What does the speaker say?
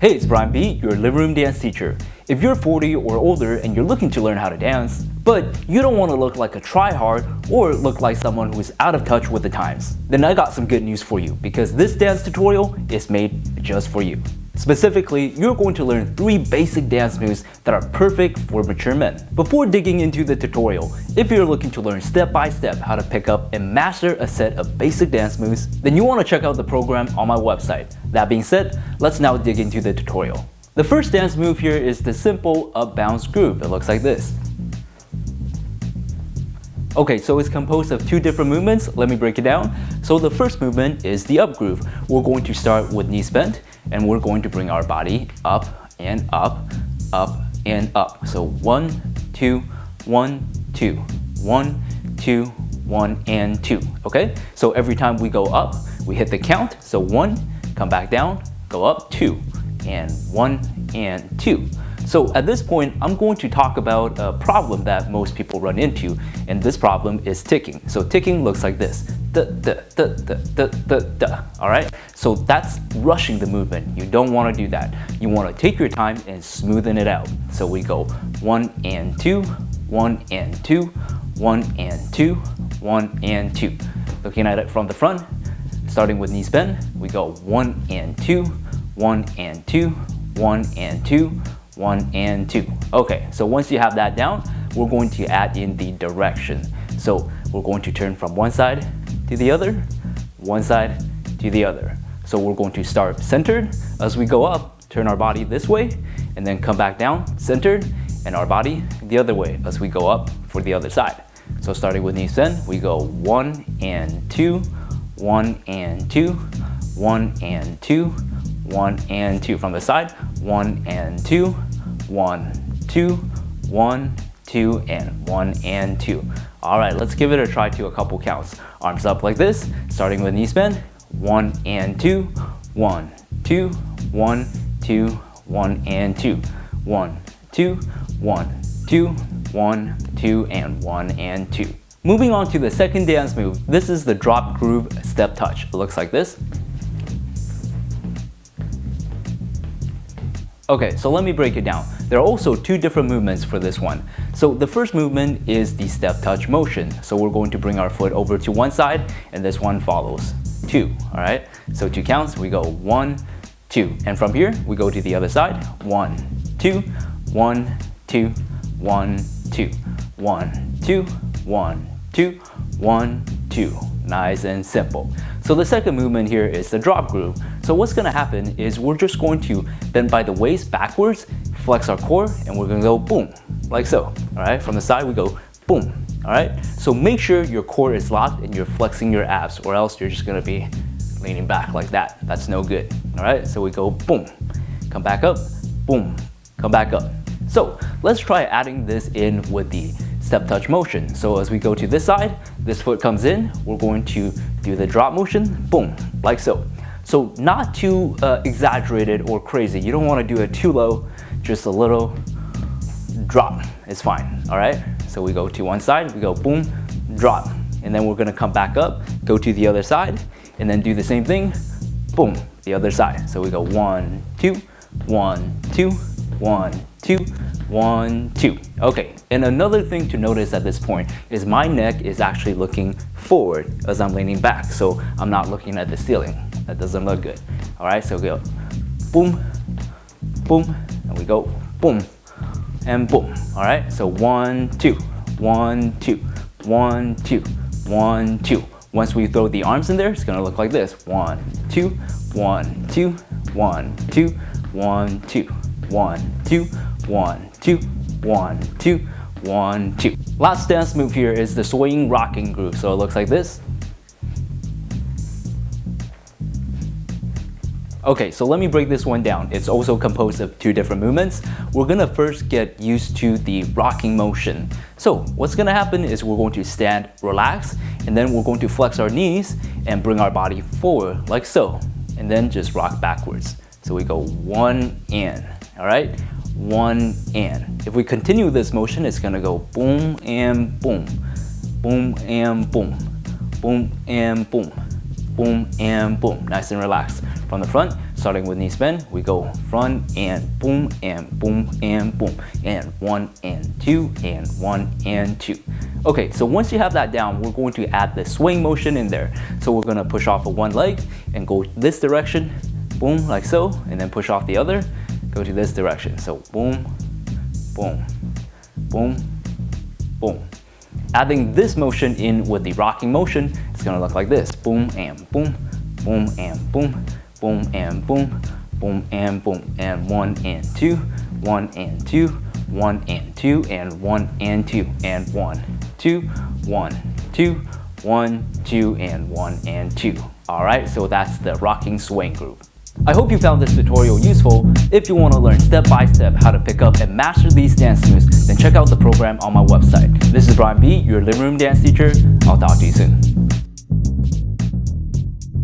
Hey, it's Brian B, your living room dance teacher. If you're 40 or older and you're looking to learn how to dance, but you don't want to look like a tryhard or look like someone who's out of touch with the times, then I got some good news for you because this dance tutorial is made just for you. Specifically, you're going to learn 3 basic dance moves that are perfect for mature men. Before digging into the tutorial, if you're looking to learn step by step how to pick up and master a set of basic dance moves, then you want to check out the program on my website. That being said, let's now dig into the tutorial. The first dance move here is the simple up bounce groove. It looks like this. Okay, so it's composed of 2 different movements. Let me break it down. So the first movement is the up groove. We're going to start with knees bent and we're going to bring our body up and up, up and up. So 1, 2, 1, 2, 1, 2, 1 and 2. Okay, so every time we go up, we hit the count. So 1, come back down, go up, 2, and 1 and 2. So at this point, I'm going to talk about a problem that most people run into, and this problem is ticking. So ticking looks like this. Da, da, da, da, da, da, da. All right? So that's rushing the movement. You don't want to do that. You want to take your time and smoothen it out. So we go 1 and 2, 1 and 2, 1 and 2, 1 and 2. Looking at it from the front, starting with knees bent, we go 1 and 2, 1 and 2, 1 and 2, 1 and 2. Okay, so once you have that down, we're going to add in the direction. So we're going to turn from one side to the other, one side to the other. So we're going to start centered. As we go up, turn our body this way, and then come back down, centered, and our body the other way as we go up for the other side. So starting with knees bent, we go 1 and 2, 1 and 2, 1 and 2, 1 and 2. From the side, 1 and 2, 1, 2, 1, 2, and 1 and 2. All right, let's give it a try to a couple counts. Arms up like this, starting with knees bent, 1 and 2, 1, 2, 1, 2, 1 and 2, 1, 2, 1, 2, 1, 2, and 1 and 2. Moving on to the second dance move, this is the drop groove step touch. It looks like this. Okay, so let me break it down. There are also 2 different movements for this one. So the first movement is the step touch motion. So we're going to bring our foot over to one side and this one follows 2, all right? So 2 counts, we go 1, 2. And from here, we go to the other side, 1, 2, 1, 2, 1, 2, 1, 2, 1, 2, 1, 2. Nice and simple. So the second movement here is the drop groove. So what's gonna happen is we're just going to bend by the waist backwards, flex our core, and we're gonna go boom, like so, all right? From the side, we go boom, all right? So make sure your core is locked and you're flexing your abs, or else you're just gonna be leaning back like that. That's no good, all right? So we go boom, come back up, boom, come back up. So let's try adding this in with the step touch motion. So as we go to this side, this foot comes in, we're going to do the drop motion, boom, like so. So not too exaggerated or crazy. You don't want to do it too low, just a little drop is fine, all right? So we go to one side, we go boom, drop, and then we're gonna come back up, go to the other side, and then do the same thing, boom, the other side. So we go 1, 2, 1, 2, 1, 2, 1, 2. Okay, and another thing to notice at this point is my neck is actually looking forward as I'm leaning back, so I'm not looking at the ceiling. That doesn't look good. All right, so we go boom, boom, and we go boom, and boom. All right, so 1, 2, 1, 2, 1, 2, 1, 2. Once we throw the arms in there, it's gonna look like this. 1, 2, 1, 2, 1, 2, 1, 2, 1, 2, 1, 2, 1, 2, 1, 2. Last dance move here is the swaying rocking groove. So it looks like this. Okay, so let me break this one down. It's also composed of 2 different movements. We're gonna first get used to the rocking motion. So what's gonna happen is we're going to stand, relax, and then we're going to flex our knees and bring our body forward like so, and then just rock backwards. So we go 1 and, all right? 1 and. If we continue this motion, it's gonna go boom and boom, boom and boom, boom and boom, boom and boom. Nice and relaxed. From the front, Starting with knee bend, we go front and boom and boom and boom, and 1 and 2 and 1 and 2. Okay, so once you have that down, we're going to add the swing motion in there. So we're gonna push off of one leg and go this direction, boom, like so, and then push off the other, go to this direction. So boom, boom, boom, boom. Adding this motion in with the rocking motion, it's gonna look like this. Boom and boom, boom and boom, boom and boom, boom and boom, and 1 and 2, 1 and 2, 1 and 2, and 1 and 2, and 1, 2, 1, 2, 1, 2, and 1 and 2. All right, so that's the rocking swing groove. I hope you found this tutorial useful. If you want to learn step by step how to pick up and master these dance moves, then check out the program on my website. This is Brian B, your living room dance teacher. I'll talk to you soon.